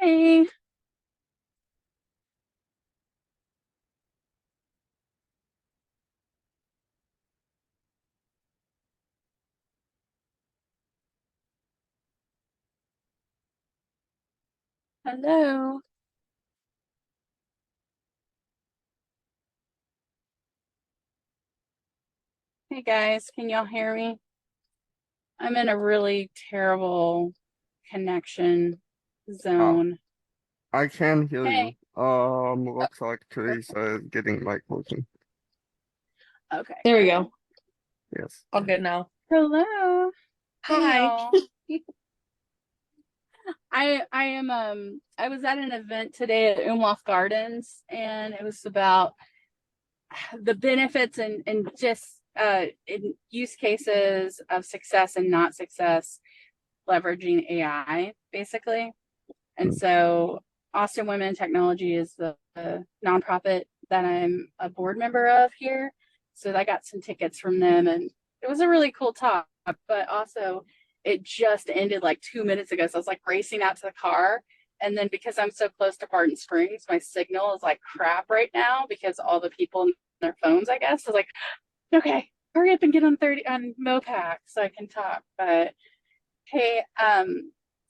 Hey, hello. Hey guys, can y'all hear me? I'm in a really terrible connection Oh, zone. I can hear you. Hey, Looks like Teresa is getting my coaching. okay, There we cool. go. Yes. All good now. Hello. Hey Hi. y'all. I was at an event today at Umloff Gardens and it was about the benefits and just in use cases of success and not success leveraging AI basically. And Hmm. so Austin Women in Technology is the nonprofit that I'm a board member of here. So I got some tickets from them and it was a really cool talk, but also it just ended like 2 minutes ago. So I was like racing out to the car. And then because I'm so close to Barton Springs, my signal is like crap right now because all the people in their phones, I guess. I was like, okay, hurry up and get on 30 on Mopac so I can talk. But hey,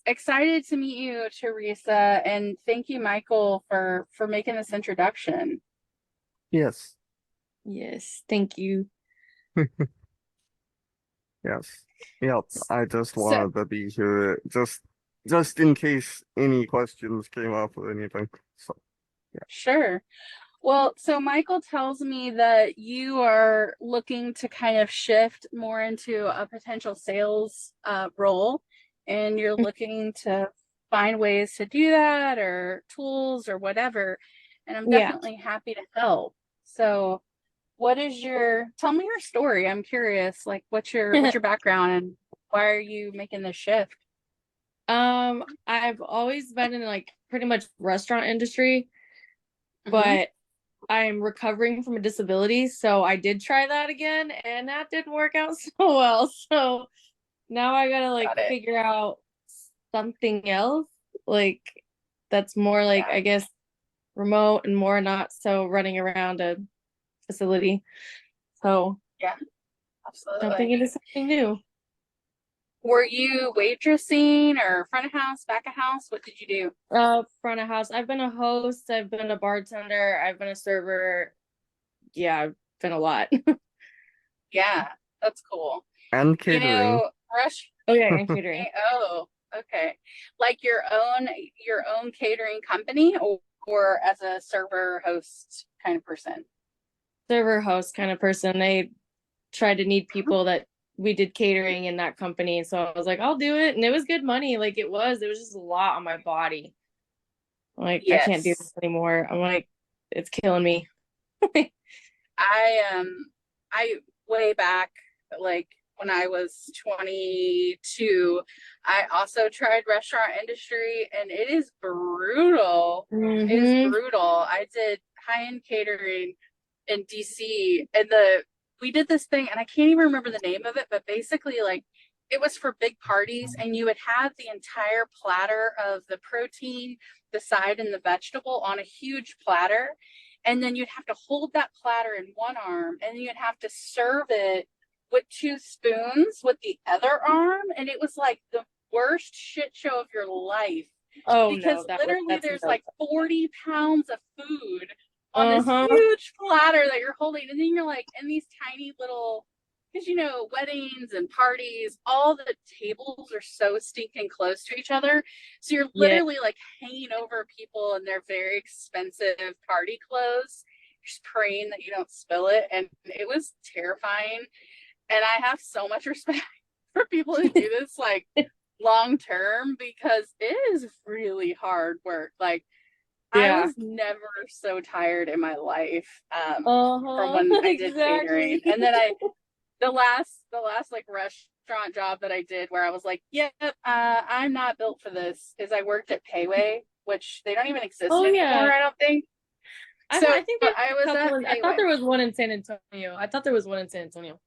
excited to meet you, Teresa, and thank you, Michael, for making this introduction. Yes. Yes, thank you. Yes. Yep. I just So, wanted to be here just in case any questions came up or anything. So yeah. sure. Well, so Michael tells me that you are looking to kind of shift more into a potential sales role, and you're looking to find ways to do that or tools or whatever. And I'm Yeah. definitely happy to help. So tell me your story. I'm curious, like what's your background and why are you making this shift? I've always been in like pretty much restaurant industry, Hmm. but I'm recovering from a disability, so I did try that again and that didn't work out so well. So now I gotta like Got it. figure out something else, like that's more like Yeah. I guess remote and more not so running around a facility. So Yeah, jumping absolutely. into something new. Were you waitressing or front of house, back of house? What did you do? Front of house. I've been a host, I've been a bartender, I've been a server. Yeah, I've been a lot. Yeah, that's cool. And You catering. know, rush. Oh yeah, and catering. Oh, okay. Like your own catering company or as a server host kind of person. Server host kind of person. They tried to need people that we did catering in that company. So I was like, I'll do it. And it was good money. Like it was just a lot on my body. Like, I can't do this Yes. anymore. I'm like, it's killing me. I way back like when I was 22, I also tried restaurant industry and it is brutal. It is Mm-hmm. brutal. I did high-end catering in DC and the we did this thing and I can't even remember the name of it, but basically like it was for big parties and you would have the entire platter of the protein, the side and the vegetable on a huge platter, and then you'd have to hold that platter in one arm and you'd have to serve it with two spoons with the other arm, and it was like the worst shit show of your life Oh because no, literally that's there's no. like 40 pounds of food on this Uh-huh. huge platter that you're holding, and then you're like in these tiny little, because weddings and parties, all the tables are so stinking close to each other, so you're Yeah. literally like hanging over people in their very expensive party clothes, just praying that you don't spill it, and it was terrifying. And I have so much respect for people who do this like long term because it is really hard work. Like I Yeah. was never so tired in my life from Uh-huh. when I did catering. Exactly. And then the last like restaurant job that I did where I was like, yep, I'm not built for this is I worked at Payway, which they don't even exist Oh anymore, yeah. I don't think. I So think there's I a was couple at I thought Payway. there was one in San Antonio. I thought there was one in San Antonio.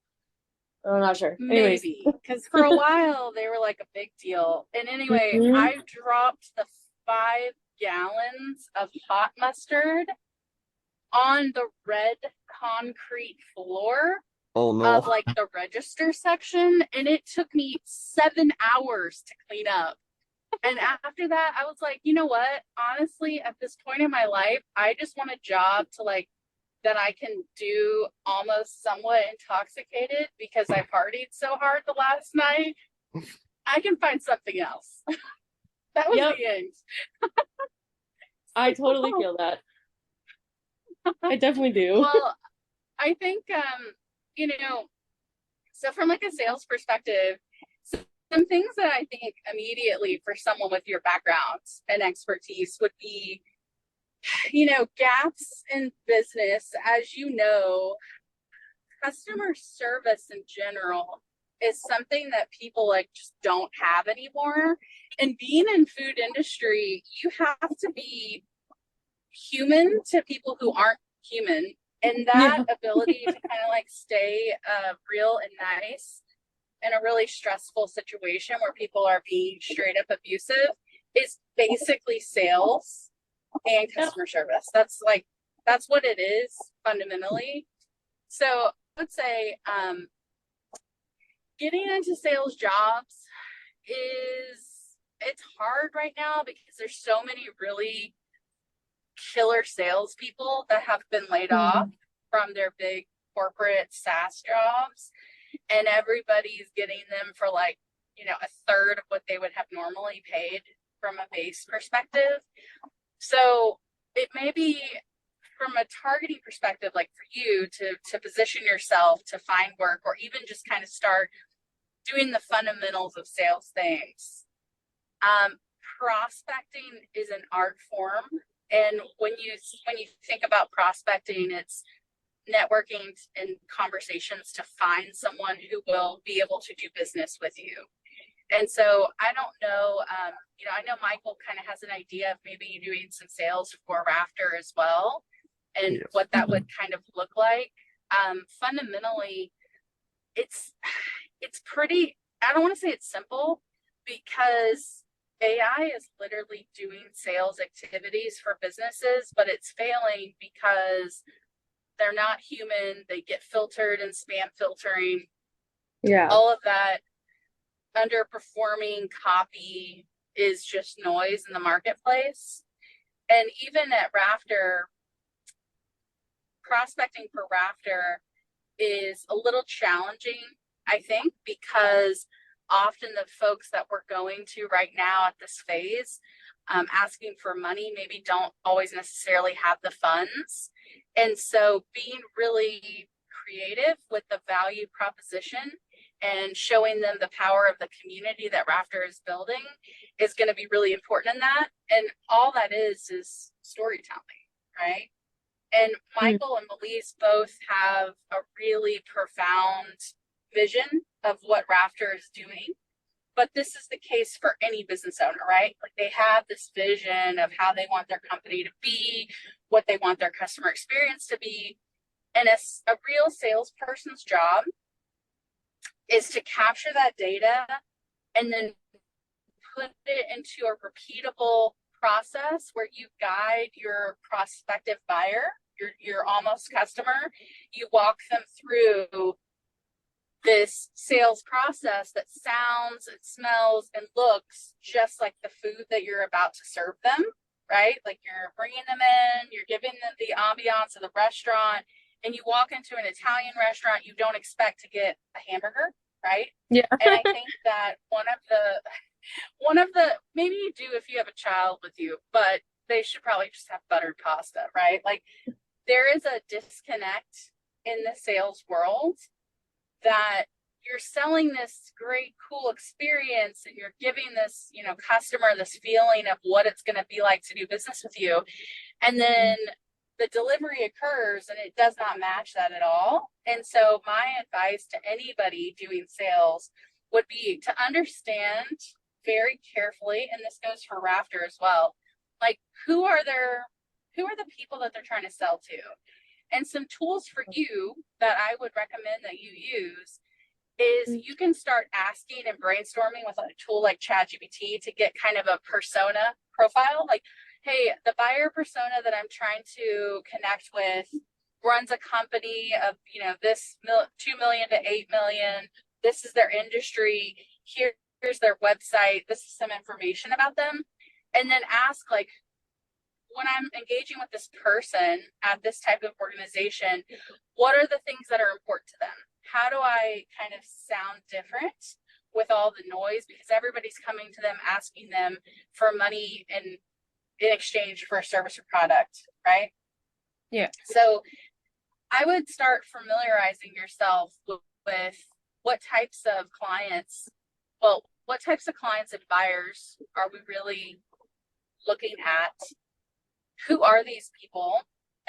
I'm not sure. Anyways. Maybe because for a while they were like a big deal. And anyway, Hmm. I dropped the 5 gallons of hot mustard on the red concrete floor Oh no. of like the register section, and it took me 7 hours to clean up. And after that, I was like, you know what? Honestly, at this point in my life, I just want a job to like that I can do almost somewhat intoxicated because I partied so hard the last night. I can find something else. That was Yep. the end. I totally feel that. I definitely do. Well, I think you know, so from like a sales perspective, some things that I think immediately for someone with your background and expertise would be, gaps in business. As you know, customer service in general is something that people like just don't have anymore. And being in food industry, you have to be human to people who aren't human. And that ability to kind of like stay real and nice in a really stressful situation where people are being straight up abusive is basically sales and customer service. That's what it is fundamentally. So I would say getting into sales jobs it's hard right now because there's so many really killer salespeople that have been laid off from their big corporate SaaS jobs, and everybody's getting them for like, a third of what they would have normally paid from a base perspective. So it may be from a targeting perspective, like for you to position yourself to find work, or even just kind of start doing the fundamentals of sales things. Prospecting is an art form. And when you think about prospecting, it's networking and conversations to find someone who will be able to do business with you. And so I don't know, I know Michael kind of has an idea of maybe doing some sales for Rafter as well, and what that would kind of look like. Fundamentally, it's pretty, I don't want to say it's simple, because AI is literally doing sales activities for businesses, but it's failing because they're not human. They get filtered and spam filtering. Yeah. All of that underperforming copy is just noise in the marketplace. And even at Rafter, prospecting for Rafter is a little challenging, I think, because often the folks that we're going to right now at this phase, asking for money, maybe don't always necessarily have the funds. And so being really creative with the value proposition and showing them the power of the community that Rafter is building is going to be really important in that. And all that is storytelling, right? And Michael and Melise both have a really profound vision of what Rafter is doing. But this is the case for any business owner, right? Like they have this vision of how they want their company to be, what they want their customer experience to be. And a real salesperson's job is to capture that data and then put it into a repeatable process where you guide your prospective buyer, your almost customer. You walk them through this sales process that sounds and smells and looks just like the food that you're about to serve them, right? Like you're bringing them in, you're giving them the ambiance of the restaurant, and you walk into an Italian restaurant, you don't expect to get a hamburger, right? Yeah. And I think that one of the maybe you do if you have a child with you, but they should probably just have buttered pasta, right? Like there is a disconnect in the sales world that you're selling this great, cool experience and you're giving this, customer this feeling of what it's going to be like to do business with you. And then the delivery occurs and it does not match that at all. And so my advice to anybody doing sales would be to understand very carefully, and this goes for Rafter as well, like who are the people that they're trying to sell to? And some tools for you that I would recommend that you use is you can start asking and brainstorming with a tool like ChatGPT to get kind of a persona profile. Like, hey, the buyer persona that I'm trying to connect with runs a company of, this 2 million to 8 million. This is their industry. Here's their website. This is some information about them. And then ask, like, when I'm engaging with this person at this type of organization, what are the things that are important to them? How do I kind of sound different with all the noise? Because everybody's coming to them, asking them for money in exchange for a service or product, right? Yeah. So I would start familiarizing yourself with what types of clients, and buyers are we really looking at? Who are these people?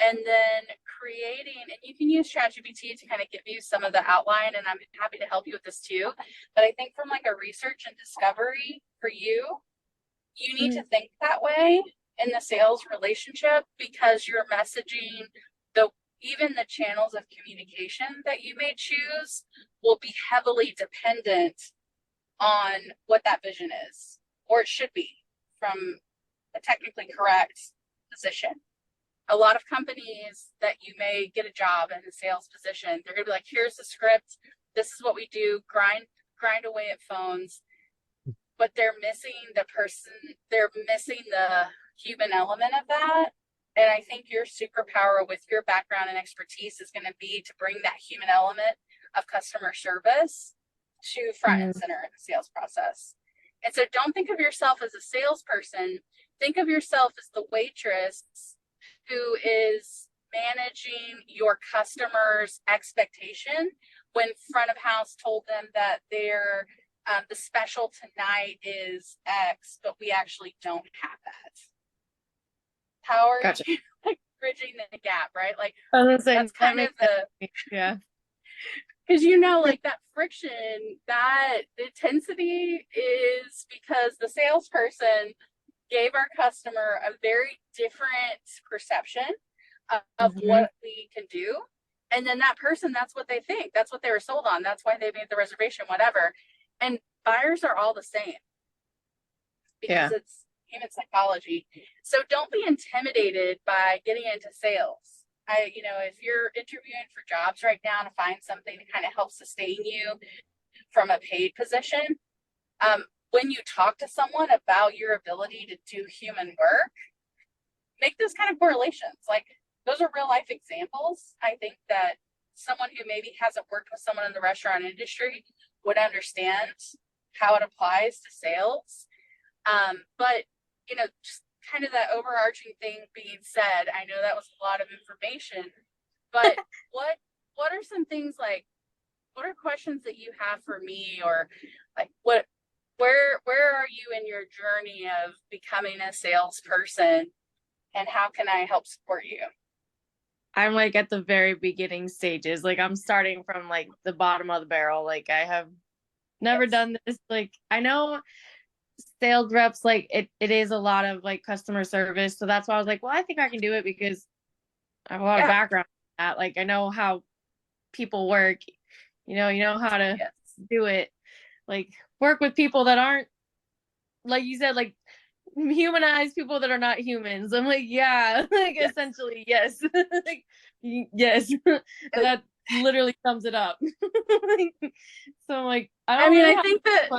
And then creating, and you can use ChatGPT to kind of give you some of the outline, and I'm happy to help you with this too. But I think from like a research and discovery for you, you need to think that way in the sales relationship, because your messaging, even the channels of communication that you may choose will be heavily dependent on what that vision is, or it should be from a technically correct position. A lot of companies that you may get a job in a sales position, they're gonna be like, here's the script, this is what we do, grind away at phones, but they're missing the human element of that. And I think your superpower with your background and expertise is going to be to bring that human element of customer service to front and center in the sales process. And so don't think of yourself as a salesperson. Think of yourself as the waitress who is managing your customer's expectation when front of house told them that their the special tonight is X, but we actually don't have that. How are you like bridging the gap, right? Like that's kind of yeah. Because like that friction, that intensity is because the salesperson gave our customer a very different perception of what we can do. And then that person, that's what they think. That's what they were sold on. That's why they made the reservation, whatever. And buyers are all the same because it's human psychology. So don't be intimidated by getting into sales. If you're interviewing for jobs right now to find something to kind of help sustain you from a paid position, when you talk to someone about your ability to do human work, make those kind of correlations. Like, those are real life examples. I think that someone who maybe hasn't worked with someone in the restaurant industry would understand how it applies to sales. But just kind of that overarching thing being said, I know that was a lot of information, but what are some things, like, what are questions that you have for me, or like where are you in your journey of becoming a salesperson, and how can I help support you? I'm like at the very beginning stages. Like, I'm starting from like the bottom of the barrel. Like, I have never done this. Like, I know sales reps, like it is a lot of like customer service. So that's why I was like, well, I think I can do it because I have a lot of background in that. Like, I know how people work, you know how to do it. Like, work with people that aren't, like you said, like humanize people that are not humans. I'm like, yeah, like essentially, yes. Like, yes. That literally sums it up. So I'm like, I think that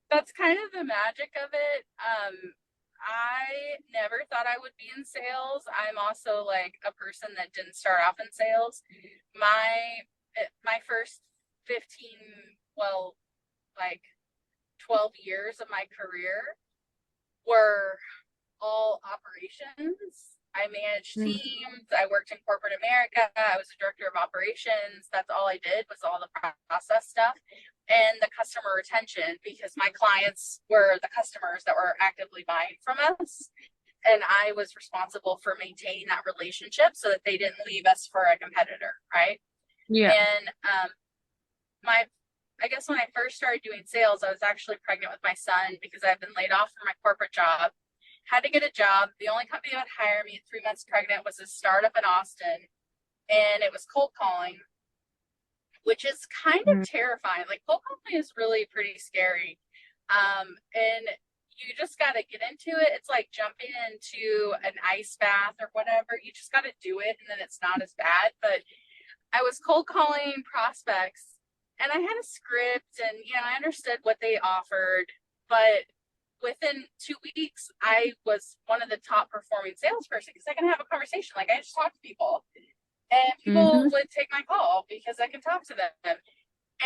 that's kind of the magic of it. I never thought I would be in sales. I'm also like a person that didn't start off in sales. My first 12 years of my career were all operations. I managed teams. I worked in corporate America. I was a director of operations. That's all I did, was all the process stuff and the customer retention, because my clients were the customers that were actively buying from us. And I was responsible for maintaining that relationship so that they didn't leave us for a competitor, right? Yeah. And I guess when I first started doing sales, I was actually pregnant with my son because I've been laid off from my corporate job, had to get a job. The only company that would hire me at 3 months pregnant was a startup in Austin, and it was cold calling. which is kind of terrifying. Like cold calling is really pretty scary. And you just got to get into it. It's like jumping into an ice bath or whatever. You just got to do it, and then it's not as bad. But I was cold calling prospects, and I had a script, and I understood what they offered, but within 2 weeks, I was one of the top performing salesperson because I can have a conversation. Like I just talk to people, and people would take my call because I can talk to them.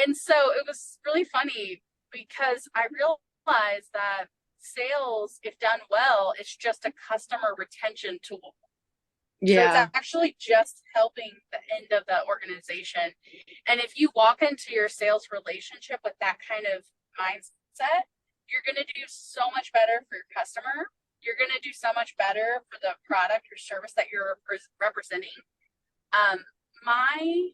And so it was really funny because I realized that sales, if done well, it's just a customer retention tool. So it's actually just helping the end of the organization. And if you walk into your sales relationship with that kind of mindset, you're going to do so much better for your customer. You're going to do so much better for the product or service that you're representing. My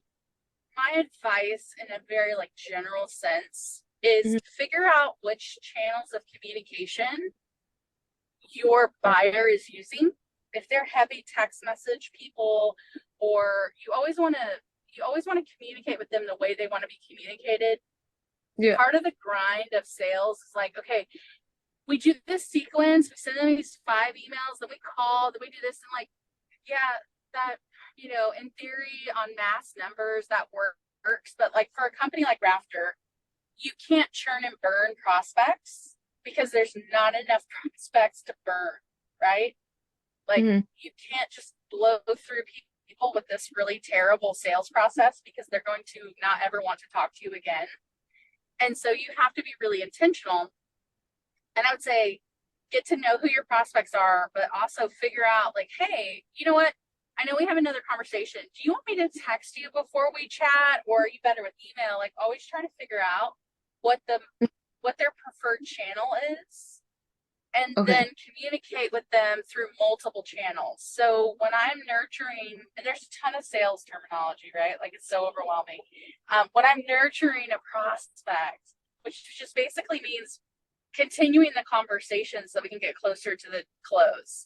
advice in a very like general sense is figure out which channels of communication your buyer is using. If they're heavy text message people, or you always want to communicate with them the way they want to be communicated. Part of the grind of sales is like, okay, we do this sequence, we send them these 5 emails, then we call, then we do this, and like, yeah, that, in theory on mass numbers that works, but like for a company like Rafter, you can't churn and burn prospects because there's not enough prospects to burn, right? Like you can't just blow through people with this really terrible sales process because they're going to not ever want to talk to you again. And so you have to be really intentional. And I would say, get to know who your prospects are, but also figure out like, hey, you know what? I know we have another conversation. Do you want me to text you before we chat, or are you better with email? Like always try to figure out what their preferred channel is, and then communicate with them through multiple channels. So when I'm nurturing, and there's a ton of sales terminology, right? Like it's so overwhelming. When I'm nurturing a prospect, which just basically means continuing the conversation so we can get closer to the close.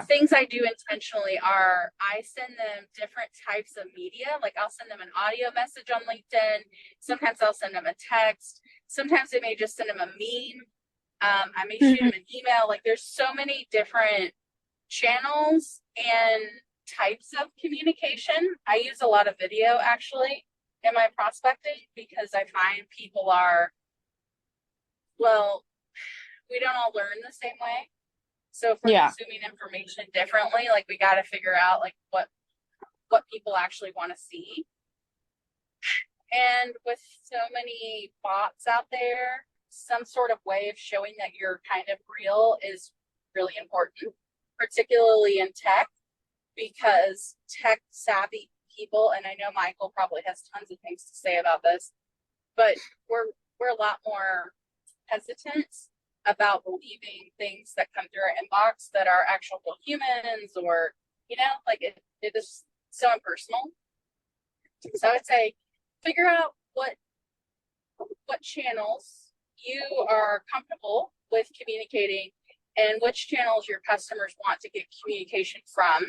Things I do intentionally are I send them different types of media. Like I'll send them an audio message on LinkedIn. Sometimes I'll send them a text. Sometimes I may just send them a meme. I may shoot them an email. Like there's so many different channels and types of communication. I use a lot of video actually in my prospecting because I find people are, well, we don't all learn the same way. So if we're consuming information differently, like we got to figure out like what people actually want to see. And with so many bots out there, some sort of way of showing that you're kind of real is really important, particularly in tech, because tech savvy people, and I know Michael probably has tons of things to say about this, but we're a lot more hesitant about believing things that come through our inbox that are actual humans, or like it is so impersonal. So I would say figure out what channels you are comfortable with communicating and which channels your customers want to get communication from.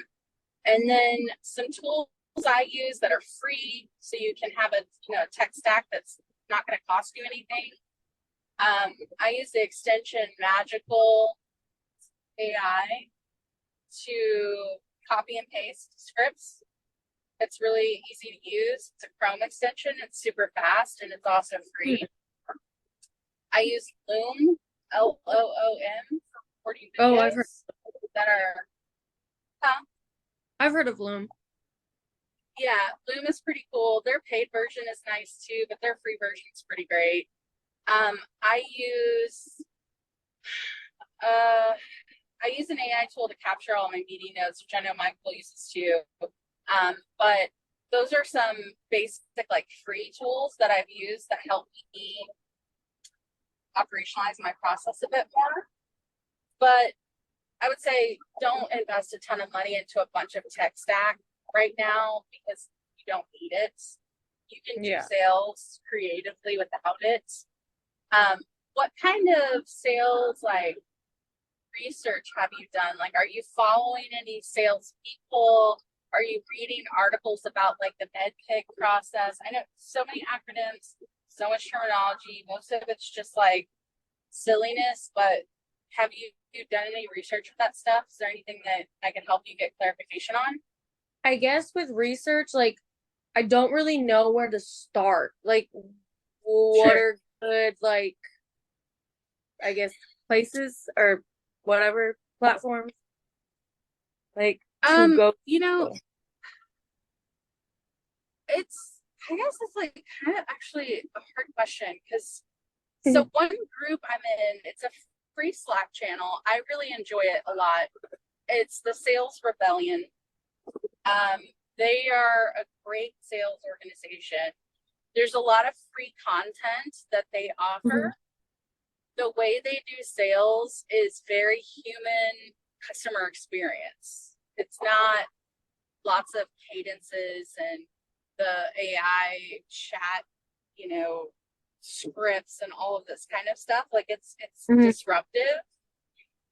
And then some tools I use that are free so you can have a tech stack that's not going to cost you anything. I use the extension Magical AI to copy and paste scripts. It's really easy to use. It's a Chrome extension. It's super fast and it's also free. I use Loom, Loom, for recording videos I've heard that are. I've heard of Loom. Yeah, Loom is pretty cool. Their paid version is nice too, but their free version is pretty great. I use an AI tool to capture all my meeting notes, which I know Michael uses too. But those are some basic like free tools that I've used that help me operationalize my process a bit more. But I would say don't invest a ton of money into a bunch of tech stack right now because you don't need it. You can do sales creatively without it. What kind of sales like research have you done? Like, are you following any sales people? Are you reading articles about like the med pick process? I know so many acronyms, so much terminology. Most of it's just like silliness, but have you done any research with that stuff? Is there anything that I can help you get clarification on? I guess with research, like I don't really know where to start. Like what Sure. are good, like, I guess, places or whatever platforms like to go. You know, I guess it's like kind of actually a hard question because so one group I'm in, it's a free Slack channel. I really enjoy it a lot. It's the Sales Rebellion. They are a great sales organization. There's a lot of free content that they offer. The way they do sales is very human customer experience. It's not lots of cadences and the AI chat, scripts and all of this kind of stuff. Like it's disruptive.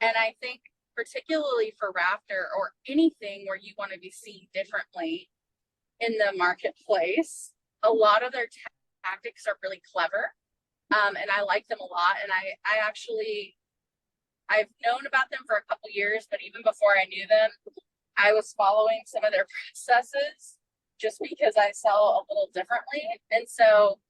And I think particularly for Rafter or anything where you want to be seen differently in the marketplace, a lot of their tactics are really clever. And I like them a lot. And I've known about them for a couple years, but even before I knew them, I was following some of their processes just because I sell a little differently. And so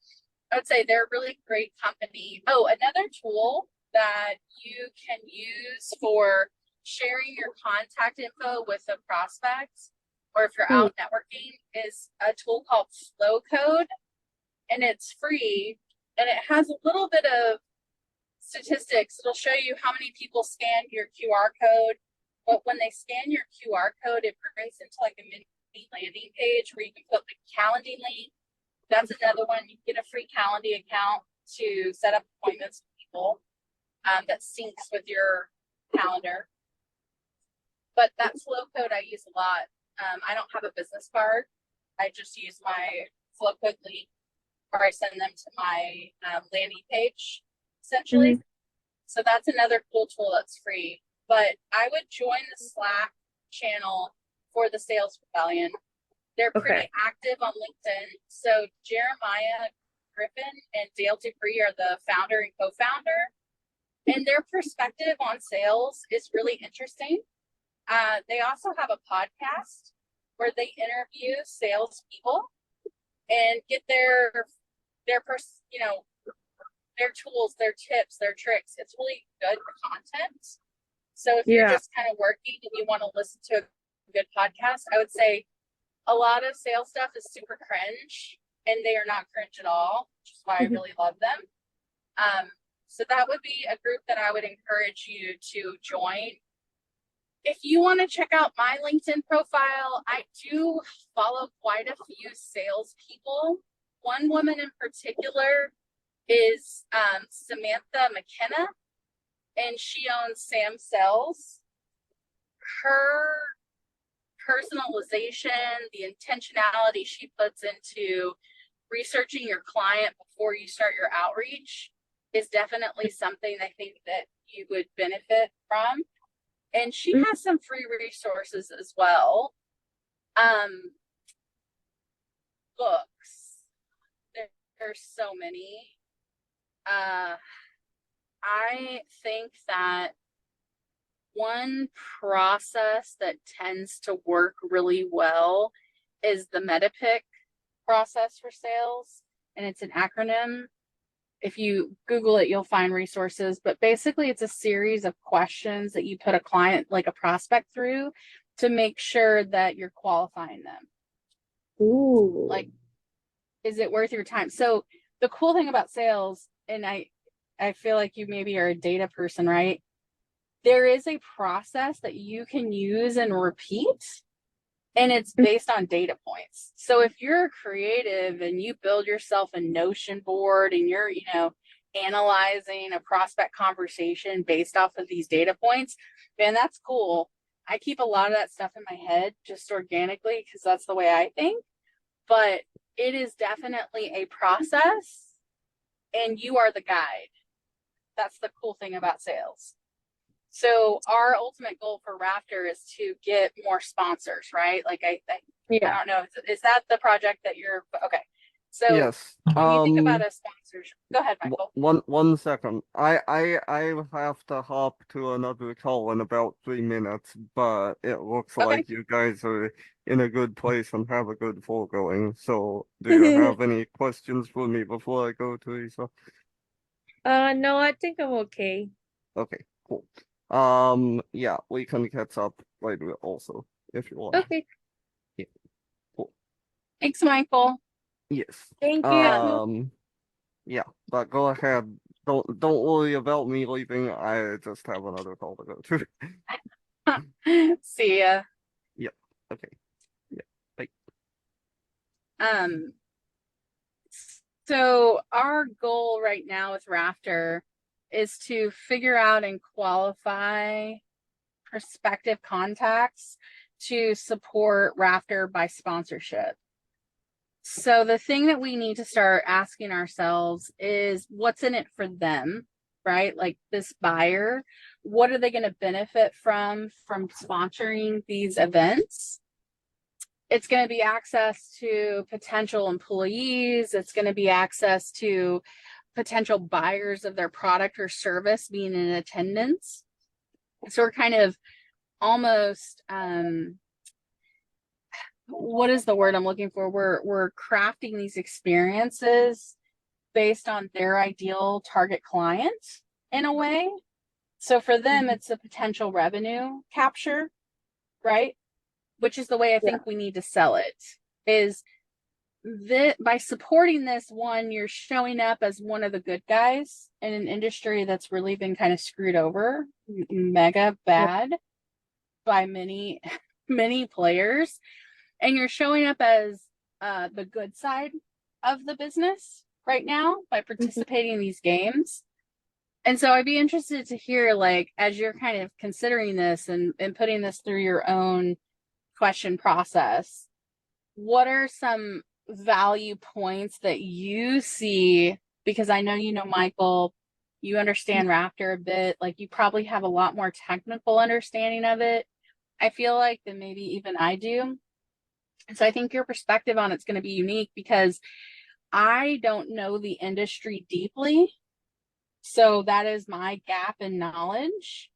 I would say they're a really great company. Oh, another tool that you can use for sharing your contact info with a prospect, or if you're out networking, is a tool called Flow Code, and it's free, and it has a little bit of statistics. It'll show you how many people scanned your QR code, but when they scan your QR code, it brings into like a mini landing page where you can put the Calendly link. That's another one. You get a free Calendly account to set up appointments with people that syncs with your calendar. But that flow code I use a lot. I don't have a business card. I just use my flow code link, or I send them to my landing page, essentially. So that's another cool tool that's free. But I would join the Slack channel for the Sales Rebellion. They're pretty active on LinkedIn. So Jeremiah Griffin and Dale Dupree are the founder and co-founder, and their perspective on sales is really interesting. They also have a podcast where they interview salespeople and get their tools, their tips, their tricks. It's really good content. So if you're just kind of working and you want to listen to a good podcast, I would say a lot of sales stuff is super cringe, and they are not cringe at all, which is why I really love them. So that would be a group that I would encourage you to join. If you want to check out my LinkedIn profile, I do follow quite a few salespeople. One woman in particular is Samantha McKenna, and she owns Sam Sells. Her personalization, the intentionality she puts into researching your client before you start your outreach is definitely something I think that you would benefit from. And she has some free resources as well. Books. There's so many. I think that one process that tends to work really well is the MetaPick process for sales, and it's an acronym. If you Google it, you'll find resources, but basically it's a series of questions that you put a client, like a prospect, through to make sure that you're qualifying them. Ooh. Like, is it worth your time? So the cool thing about sales, and I feel like you maybe are a data person, right? There is a process that you can use and repeat, and it's based on data points. So if you're creative and you build yourself a Notion board and you're, analyzing a prospect conversation based off of these data points, man, that's cool. I keep a lot of that stuff in my head just organically because that's the way I think. But it is definitely a process, and you are the guide. That's the cool thing about sales. So our ultimate goal for Rafter is to get more sponsors, right? Like I Yeah. don't know, is that the project that you're okay? So Yes. when you think about a sponsorship, go ahead, Michael. One second. I have to hop to another call in about 3 minutes, but it looks Okay. like you guys are in a good place and have a good flow going. So, do you have any questions for me before I go, Teresa? No, I think I'm okay. Okay, cool. Yeah, we can catch up later also if you want. Okay. Yeah, cool. Thanks, Michael. Yes. Thank you. Yeah, but go ahead. Don't worry about me leaving. I just have another call to go to. See ya. Yep. Okay. Yeah. Bye. Um, so our goal right now with Rafter is to figure out and qualify prospective contacts to support Rafter by sponsorship. So the thing that we need to start asking ourselves is what's in it for them, right? Like this buyer, what are they going to benefit from sponsoring these events? It's going to be access to potential employees. It's going to be access to potential buyers of their product or service being in attendance. So we're kind of almost what is the word I'm looking for? We're crafting these experiences based on their ideal target client in a way. So for them, it's a potential revenue capture, right? Which is the way I think we need to sell it. Is that by supporting this one, you're showing up as one of the good guys in an industry that's really been kind of screwed over, mega bad by many, many players. And you're showing up as the good side of the business right now by participating in these games. And so I'd be interested to hear, like, as you're kind of considering this and putting this through your own question process, what are some value points that you see? Because I know, Michael, you understand Rafter a bit, like you probably have a lot more technical understanding of it, I feel like, than maybe even I do. And so I think your perspective on it's going to be unique because I don't know the industry deeply. So that is my gap in knowledge.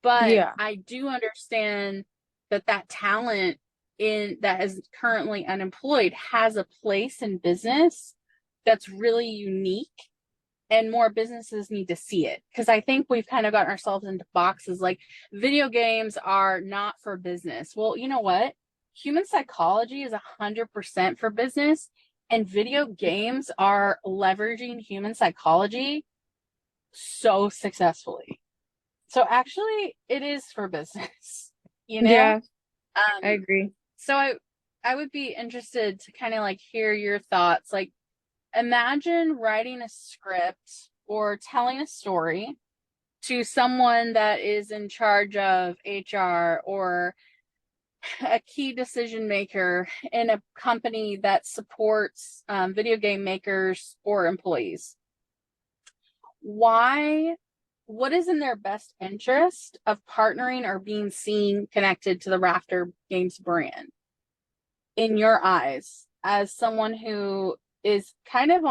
But I do understand that talent that is currently unemployed has a place in business that's really unique, and more businesses need to see it. Because I think we've kind of gotten ourselves into boxes like video games are not for business. Well, you know what? Human psychology is 100% for business, and video games are leveraging human psychology so successfully. So actually it is for business, Yeah, I agree. So I would be interested to kind of like hear your thoughts. Like, imagine writing a script or telling a story to someone that is in charge of HR or a key decision maker in a company that supports video game makers or employees. What is in their best interest of partnering or being seen connected to the Rafter Games brand in your eyes, as someone who is kind of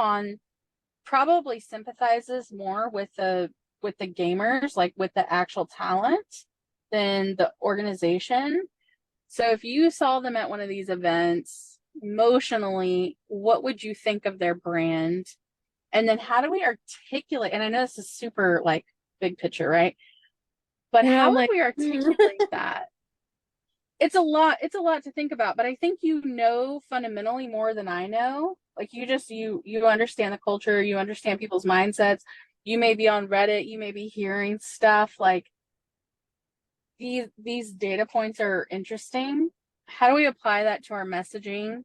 probably sympathizes more with the gamers, like with the actual talent, than the organization? So if you saw them at one of these events emotionally, what would you think of their brand? And then how do we articulate, and I know this is super like big picture, right? But how would we articulate that? It's a lot to think about, but I think fundamentally more than I know. Like you understand the culture, you understand people's mindsets. You may be on Reddit, you may be hearing stuff like these data points are interesting. How do we apply that to our messaging?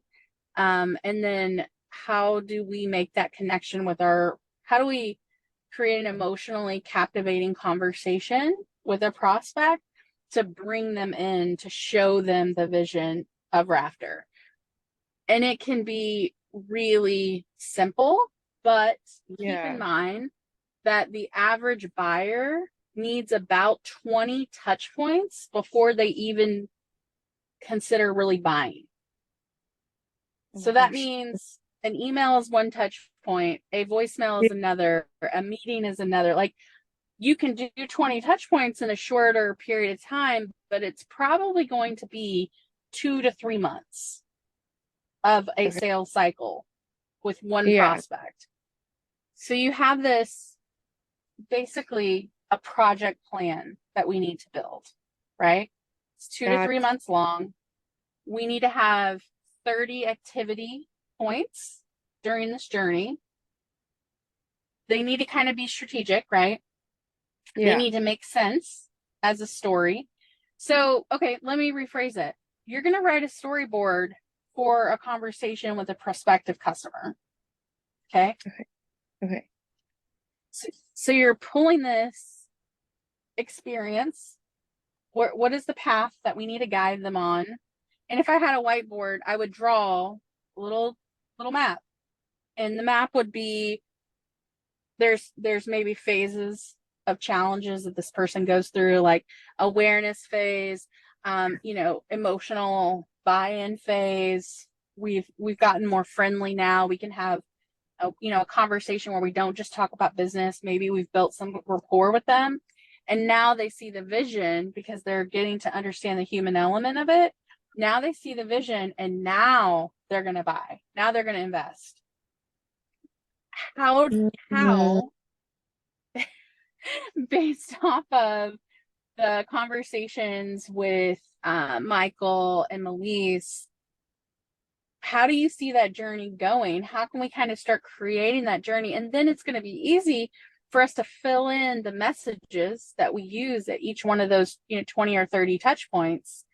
And then how do we make that connection with how do we create an emotionally captivating conversation with a prospect to bring them in, to show them the vision of Rafter? And it can be really simple, but keep in mind that the average buyer needs about 20 touch points before they even consider really buying. So that means an email is one touch point, a voicemail is another, a meeting is another. Like, you can do 20 touch points in a shorter period of time, but it's probably going to be 2 to 3 months of a sales cycle with one prospect. So you have this basically a project plan that we need to build, right? It's 2 to 3 months long. We need to have 30 activity points during this journey. They need to kind of be strategic, right? They need to make sense as a story. So, okay, let me rephrase it. You're going to write a storyboard for a conversation with a prospective customer. Okay. Okay. So you're pulling this experience. What is the path that we need to guide them on? And if I had a whiteboard, I would draw a little map. And the map would be, there's maybe phases of challenges that this person goes through, like awareness phase, emotional buy-in phase. We've gotten more friendly now. We can have a conversation where we don't just talk about business. Maybe we've built some rapport with them, and now they see the vision because they're getting to understand the human element of it. Now they see the vision, and now they're going to buy. Now they're going to invest. How based off of the conversations with Michael and Melise, how do you see that journey going? How can we kind of start creating that journey? And then it's going to be easy for us to fill in the messages that we use at each one of those 20 or 30 touch points.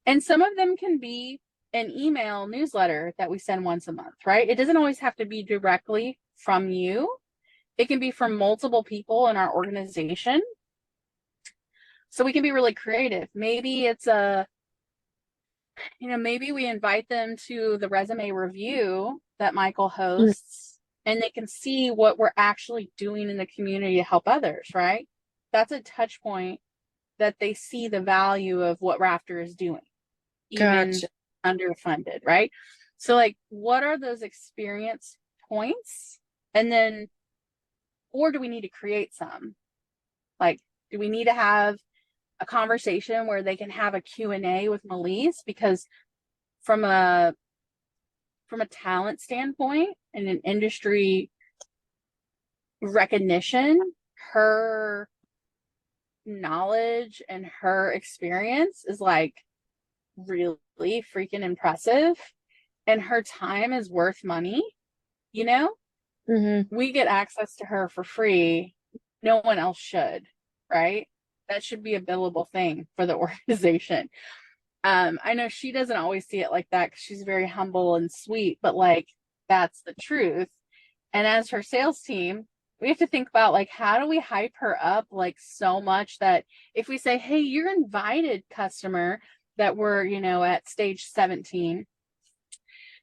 And some of them can be an email newsletter that we send once a month, right? It doesn't always have to be directly from you. It can be from multiple people in our organization. So we can be really creative. Maybe it's maybe we invite them to the resume review that Michael hosts, and they can see what we're actually doing in the community to help others, right? That's a touch point that they see the value of what Rafter is doing, even underfunded, right? So like, what are those experience points? And then, or do we need to create some? Like, do we need to have a conversation where they can have a Q&A with Melise? Because from a talent standpoint and an industry recognition, her knowledge and her experience is like really freaking impressive, and her time is worth money. We get access to her for free. No one else should, right? That should be a billable thing for the organization. I know she doesn't always see it like that because she's very humble and sweet, but like, that's the truth. And as her sales team, we have to think about like, how do we hype her up like so much that if we say, hey, you're invited, customer, that we're, at stage 17,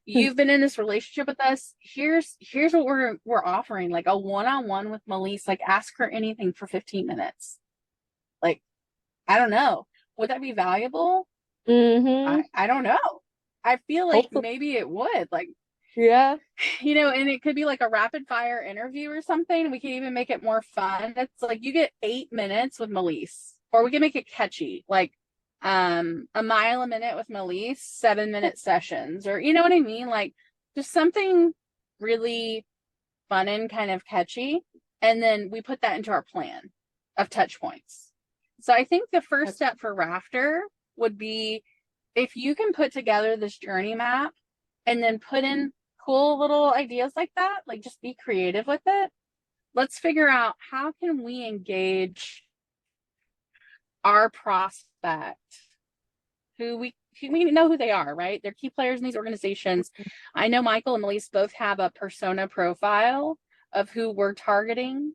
you've been in this relationship with us. Here's what we're offering, like a one-on-one with Melise. Like, ask her anything for 15 minutes. Like, I don't know. Would that be valuable? I don't know. I feel like maybe it would. Like, and it could be like a rapid fire interview or something. We can even make it more fun. It's like you get 8 minutes with Melise, or we can make it catchy, like a mile a minute with Melise, 7-minute sessions, or you know what I mean? Like, just something really fun and kind of catchy. And then we put that into our plan of touch points. So I think the first step for Rafter would be, if you can put together this journey map and then put in cool little ideas like that, like just be creative with it. Let's figure out, how can we engage our prospect, who we know who they are, right? They're key players in these organizations. I know Michael and Melise both have a persona profile of who we're targeting.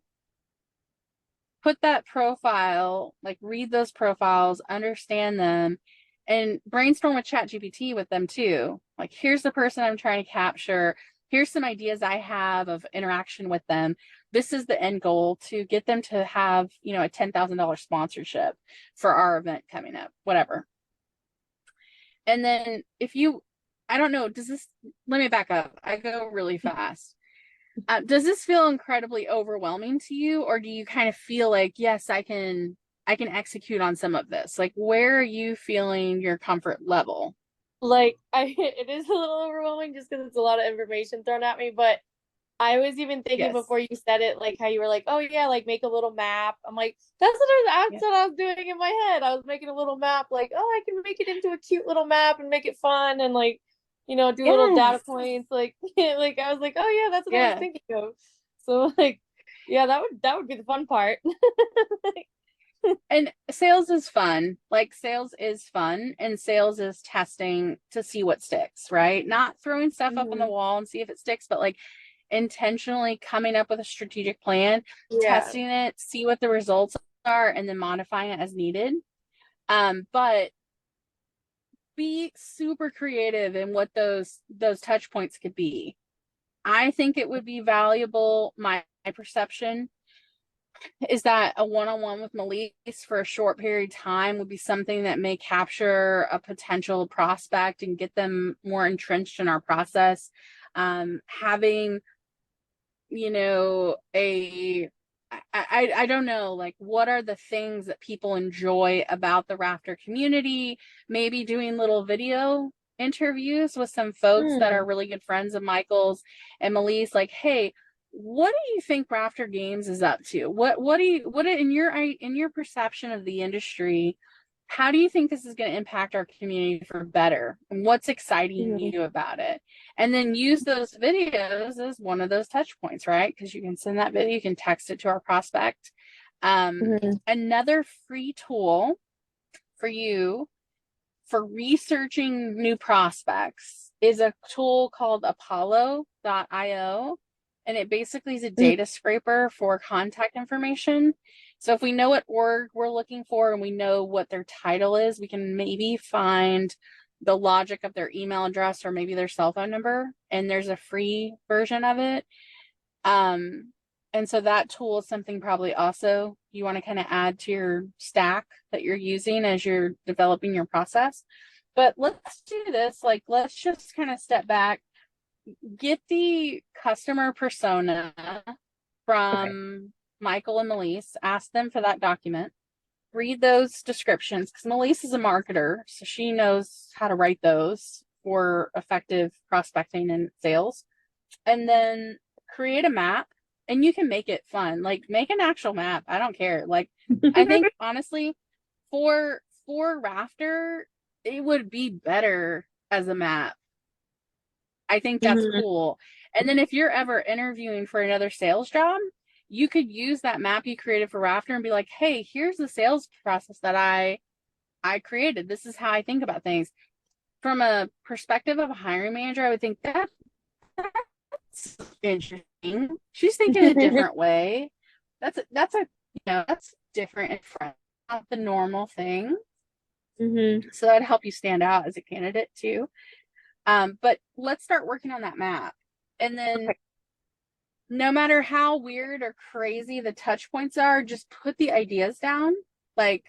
Put that profile, like read those profiles, understand them, and brainstorm with ChatGPT with them too. Like, here's the person I'm trying to capture. here's some ideas I have of interaction with them. This is the end goal, to get them to have, you know, a $10,000 sponsorship for our event coming up, whatever. And then if you, I don't know, let me back up. I go really fast. Does this feel incredibly overwhelming to you, or do you kind of feel like, yes, I can execute on some of this? Like, where are you feeling your comfort level? Like, it is a little overwhelming just because it's a lot of information thrown at me, but I was even thinking Yes. before you said it, like how you were like, oh yeah, like make a little map. I'm like, that's what I was doing in my head. I was making a little map, like, oh, I can make it into a cute little map and make it fun and like, you know, do little data points. Like, like I was like, oh yeah, that's what I was thinking of. So like, yeah, that would be the fun part. And sales is fun. Like, sales is fun, and sales is testing to see what sticks, right? Not throwing stuff up on the wall and see if it sticks, but like intentionally coming up with a strategic plan, testing it, see what the results are, and then modifying it as needed. But be super creative in what those touch points could be. I think it would be valuable. My perception is that a one-on-one with Melise for a short period of time would be something that may capture a potential prospect and get them more entrenched in our process. Having, you know, I don't know, like, what are the things that people enjoy about the Rafter community? Maybe doing little video interviews with some folks that are really good friends of Michael's and Melise, like, hey, what do you think Rafter Games is up to? What in your perception of the industry, how do you think this is going to impact our community for better? And what's exciting you about it? And then use those videos as one of those touch points, right? Because you can send that video, you can text it to our prospect. Another free tool for you for researching new prospects is a tool called apollo.io. And it basically is a data scraper for contact information. So if we know what org we're looking for and we know what their title is, we can maybe find the logic of their email address or maybe their cell phone number. And there's a free version of it. And so that tool is something probably also you want to kind of add to your stack that you're using as you're developing your process. But let's do this. Like, let's just kind of step back. Get the customer persona from Michael and Melise. Ask them for that document. Read those descriptions, because Melise is a marketer, so she knows how to write those for effective prospecting and sales. And then create a map, and you can make it fun. Like, make an actual map. I don't care. Like, I think honestly, for Rafter, it would be better as a map. I think that's cool. And then if you're ever interviewing for another sales job, you could use that map you created for Rafter and be like, hey, here's the sales process that I created. This is how I think about things. From a perspective of a hiring manager, I would think that's interesting. She's thinking a different way. That's different and fresh, not the normal thing. So that'd help you stand out as a candidate too. But let's start working on that map. And then no matter how weird or crazy the touch points are, just put the ideas down. Like,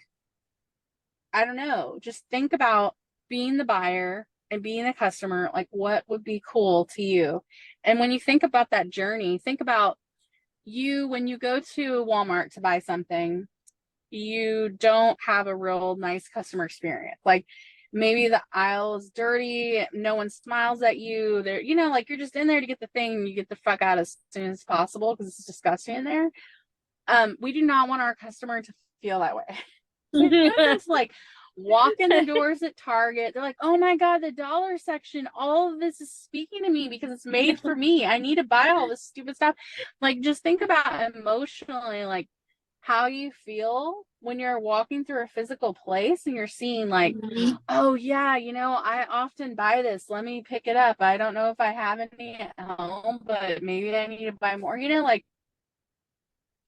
I don't know, just think about being the buyer and being the customer. Like, what would be cool to you? And when you think about that journey, think about you, when you go to Walmart to buy something, you don't have a real nice customer experience. Like, maybe the aisle is dirty, no one smiles at you. They're, you know, like, you're just in there to get the thing and you get the fuck out as soon as possible because it's disgusting in there. We do not want our customer to feel that way. We just like walk in the doors at Target. They're like, oh my God, the dollar section, all of this is speaking to me because it's made for me. I need to buy all this stupid stuff. Like, just think about emotionally, like, how you feel when you're walking through a physical place and you're seeing like, oh yeah, you know, I often buy this. Let me pick it up. I don't know if I have any at home, but maybe I need to buy more. You know, like,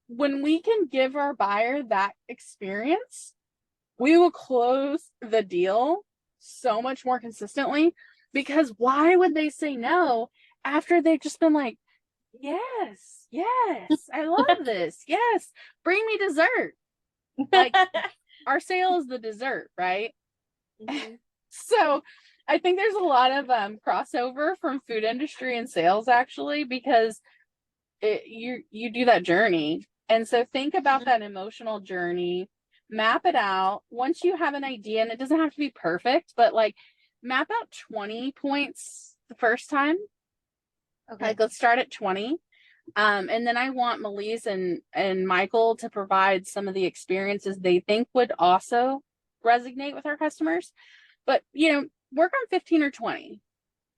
when we can give our buyer that experience, we will close the deal so much more consistently, because why would they say no after they've just been like, yes, yes, I love this. Yes, bring me dessert. Like our sale is the dessert, right? Mhm. So I think there's a lot of crossover from food industry and sales actually, because you do that journey. And so think about that emotional journey, map it out. Once you have an idea, and it doesn't have to be perfect, but like map out 20 points the first time. Okay. Like let's start at 20. And then I want Melise and Michael to provide some of the experiences they think would also resonate with our customers. But work on 15 or 20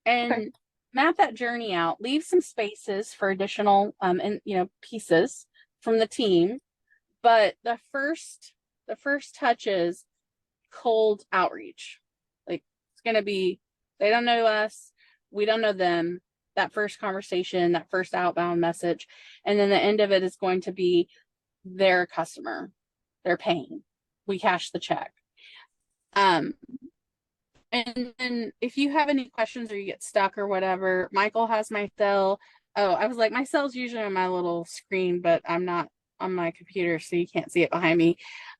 and Okay. map that journey out. Leave some spaces for additional and pieces from the team. But the first touch is cold outreach. Like it's gonna be, they don't know us, we don't know them. That first conversation, that first outbound message, and then the end of it is going to be their customer. They're paying. We cash the check. And then if you have any questions or you get stuck or whatever, Michael has my cell. Oh, I was like, my cell's usually on my little screen, but I'm not on my computer, so you can't see it behind me.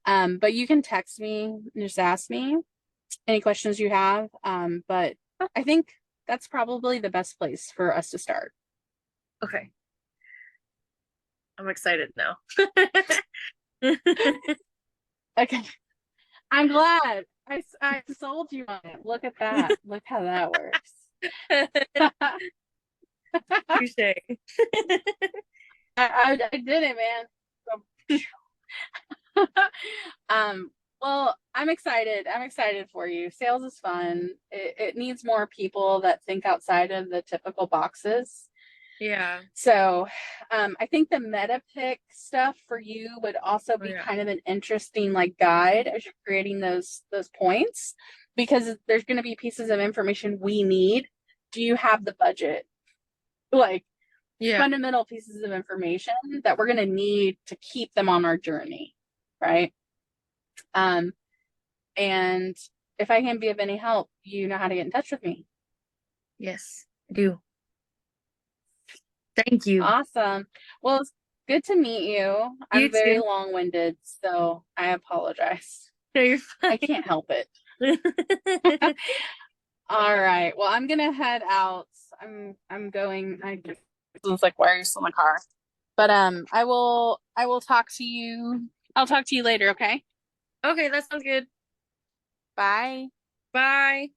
But you can text me and just ask me any questions you have. But I think that's probably the best place for us to start. Okay. I'm excited now. Okay. I'm glad. I sold you on it. Look at that. Look how that works. Touche. I did it, man. So, well, I'm excited. I'm excited for you. Sales is fun. It needs more people that think outside of the typical boxes. Yeah. So I think the meta pick stuff for you would also be kind of an interesting like guide as you're creating those points, because there's going to be pieces of information we need. Do you have the budget? Like fundamental pieces of information that we're going to need to keep them on our journey, right? And if I can be of any help, you know how to get in touch with me. Yes, I do. Thank you. Awesome. Well, it's good to meet you. I'm very too. long-winded, so I apologize. No, you're fine. I can't help it. All right. Well, I'm gonna head out. I'm going. It's like, why are you still in the car? But I will talk to you. I'll talk to you later, okay? Okay, that sounds good. Bye. Bye.